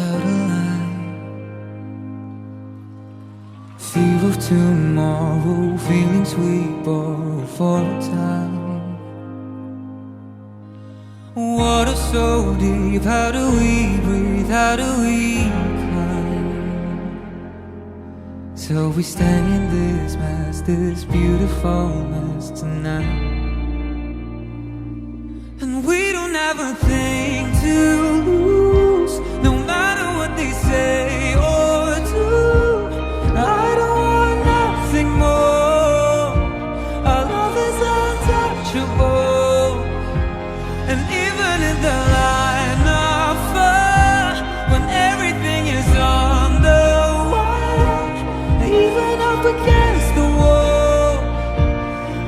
without a line. Fear of tomorrow, feelings we borrow for a time. Water so deep, how do we breathe, how do we climb? So we stay in this mess, this beautiful mess tonight. And we don't have a thing to lose, no matter what they say or do. I don't want nothing more. Our love is untouchable. And even in the line of fire, when everything is on the wire, even up against the wall,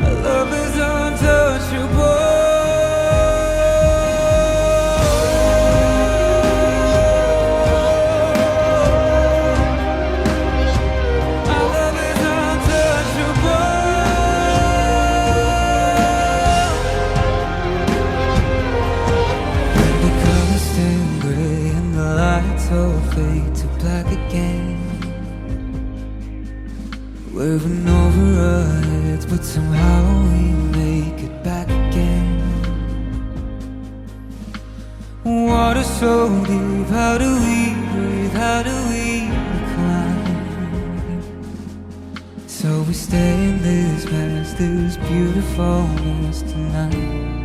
our love is untouchable. So fade to black again. We're in over our heads, but somehow we make it back again. Water so deep, how do we breathe, how do we climb? So we stay in this mess, this beautiful mess tonight.